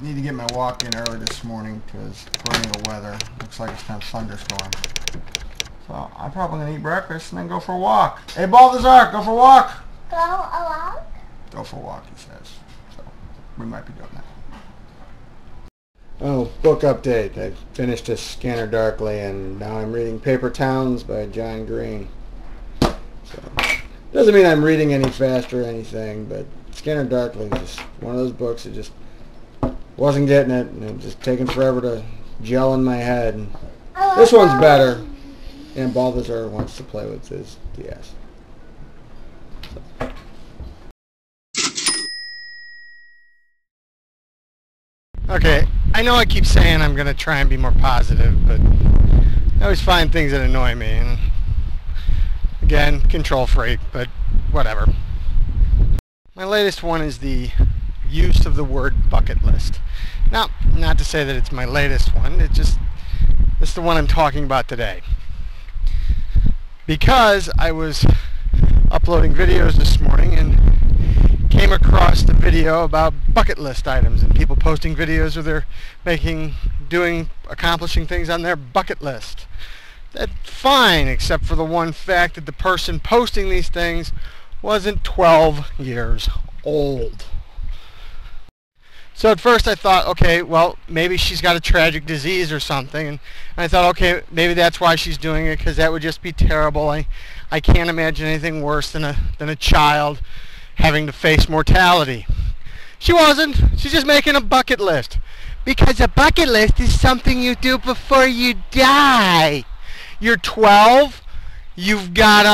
Need to get my walk in early this morning because according to the weather, looks like it's going to thunderstorm. So I'm probably going to eat breakfast and then go for a walk. Hey, Balthazar, go for a walk. Go a walk? Go for a walk, he says. So we might be doing that. Oh, book update. I finished a Scanner Darkly and now I'm reading Paper Towns by John Green. So doesn't mean I'm reading any faster or anything, but Scanner Darkly is just one of those books that just wasn't getting it, and it was just taking forever to gel in my head. And this one's better, and Balthazar wants to play with his DS. So. Okay, I know I keep saying I'm going to try and be more positive, but I always find things that annoy me, and again, control freak, but whatever. My latest one is the use of the word bucket list. Now, not to say that it's my latest one, it's the one I'm talking about today. Because I was uploading videos this morning and came across the video about bucket list items and people posting videos where they're accomplishing things on their bucket list. That's fine, except for the one fact that the person posting these things wasn't 12 years old. So at first I thought, okay, well, maybe she's got a tragic disease or something, and I thought, okay, maybe that's why she's doing it, because that would just be terrible. I can't imagine anything worse than a child having to face mortality. She wasn't. She's just making a bucket list, because a bucket list is something you do before you die. You're 12. You've got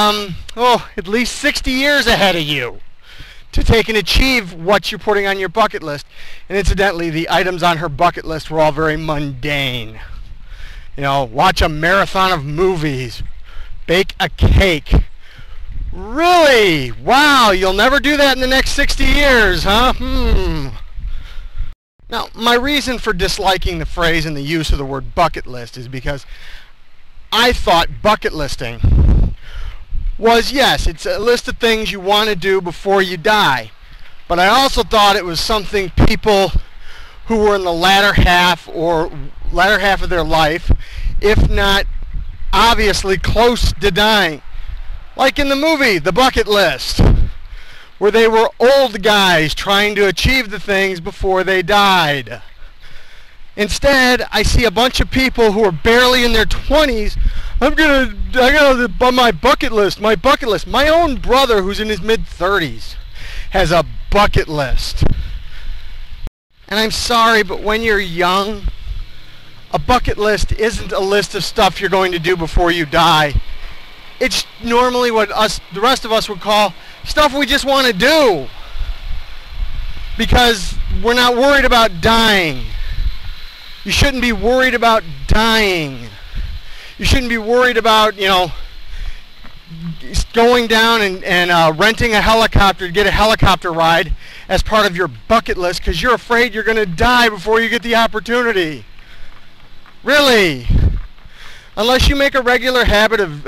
at least 60 years ahead of you to take and achieve what you're putting on your bucket list. And incidentally, the items on her bucket list were all very mundane. You know, watch a marathon of movies, bake a cake. Really? Wow, you'll never do that in the next 60 years, huh? Now, my reason for disliking the phrase and the use of the word bucket list is because I thought bucket listing was, yes, it's a list of things you want to do before you die. But I also thought it was something people who were in the latter half of their life, if not obviously close to dying. Like in the movie, The Bucket List, where they were old guys trying to achieve the things before they died. Instead, I see a bunch of people who are barely in their 20s. I got my bucket list. My own brother, who's in his mid-30s, has a bucket list. And I'm sorry, but when you're young, a bucket list isn't a list of stuff you're going to do before you die. It's normally what the rest of us would call stuff we just want to do, because we're not worried about dying. You shouldn't be worried about dying. You shouldn't be worried about, going down and renting a helicopter to get a helicopter ride as part of your bucket list because you're afraid you're going to die before you get the opportunity. Really? Unless you make a regular habit of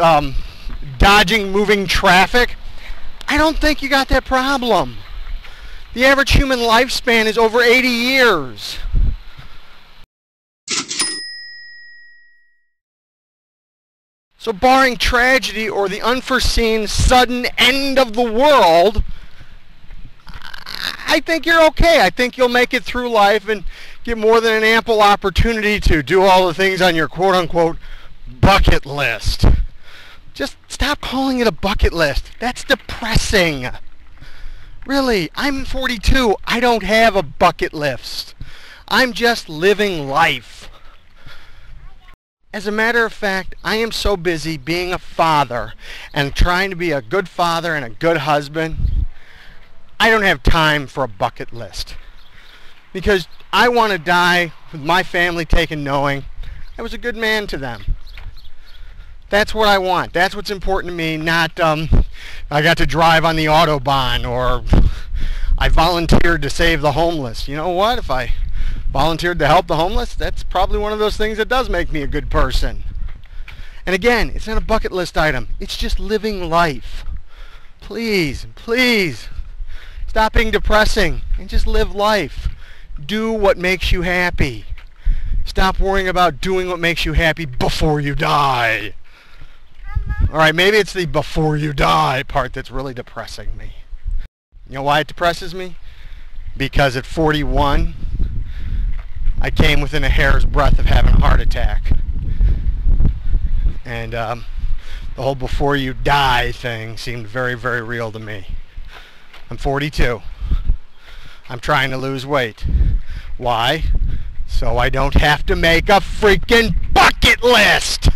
dodging moving traffic, I don't think you got that problem. The average human lifespan is over 80 years. So barring tragedy or the unforeseen sudden end of the world, I think you're okay. I think you'll make it through life and get more than an ample opportunity to do all the things on your quote-unquote bucket list. Just stop calling it a bucket list. That's depressing. Really, I'm 42. I don't have a bucket list. I'm just living life. As a matter of fact, I am so busy being a father and trying to be a good father and a good husband, I don't have time for a bucket list. Because I want to die with my family taken knowing I was a good man to them. That's what I want. That's what's important to me, not I got to drive on the Autobahn or I volunteered to save the homeless. You know what? If I volunteered to help the homeless, that's probably one of those things that does make me a good person. And again, it's not a bucket list item. It's just living life. Please, please, stop being depressing and just live life. Do what makes you happy. Stop worrying about doing what makes you happy before you die. Alright, maybe it's the before you die part that's really depressing me. You know why it depresses me? Because at 41, I came within a hair's breadth of having a heart attack. And the whole before you die thing seemed very, very real to me. I'm 42. I'm trying to lose weight. Why? So I don't have to make a freaking bucket list!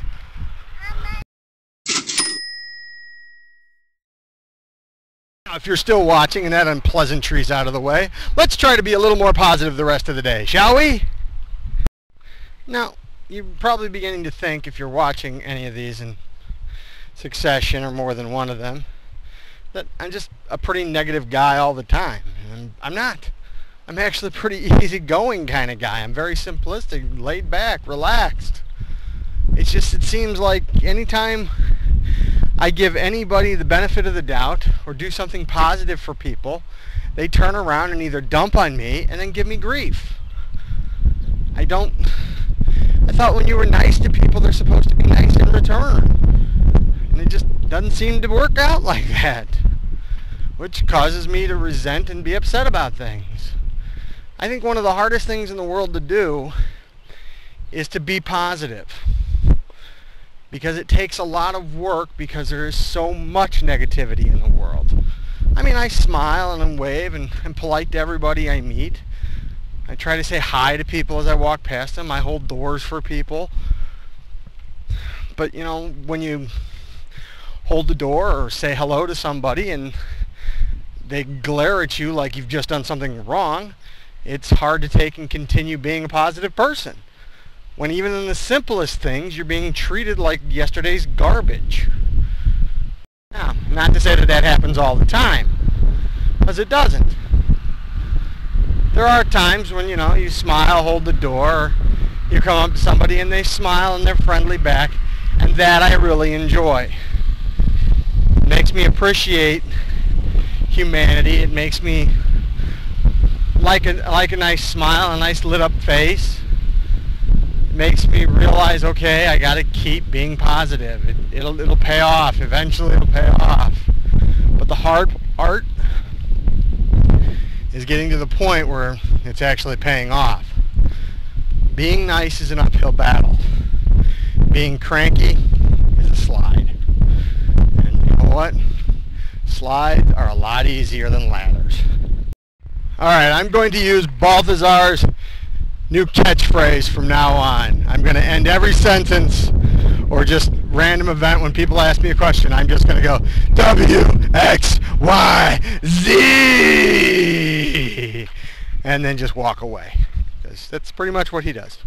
Now, if you're still watching and that unpleasantry's out of the way, let's try to be a little more positive the rest of the day, shall we? Now, you're probably beginning to think, if you're watching any of these in succession or more than one of them, that I'm just a pretty negative guy all the time. And I'm not. I'm actually a pretty easygoing kind of guy. I'm very simplistic, laid back, relaxed. It's just, it seems like anytime I give anybody the benefit of the doubt or do something positive for people, they turn around and either dump on me and then give me grief. I thought when you were nice to people, they're supposed to be nice in return. And it just doesn't seem to work out like that, which causes me to resent and be upset about things. I think one of the hardest things in the world to do is to be positive, because it takes a lot of work, because there is so much negativity in the world. I mean, I smile and I wave and I'm polite to everybody I meet. I try to say hi to people as I walk past them. I hold doors for people. But, you know, when you hold the door or say hello to somebody and they glare at you like you've just done something wrong, it's hard to take and continue being a positive person, when even in the simplest things you're being treated like yesterday's garbage. Now, not to say that that happens all the time, because it doesn't. There are times when, you know, you smile, hold the door, you come up to somebody and they smile and they're friendly back, and that I really enjoy. It makes me appreciate humanity. It makes me like a nice smile, a nice lit up face. It makes me realize, okay, I gotta keep being positive. It'll pay off. Eventually it'll pay off. But the hard part is getting to the point where it's actually paying off. Being nice is an uphill battle. Being cranky is a slide. And you know what? Slides are a lot easier than ladders. Alright, I'm going to use Balthazar's new catchphrase from now on. I'm going to end every sentence or just random event when people ask me a question. I'm just going to go W-X-Y-Z and then just walk away. Because that's pretty much what he does.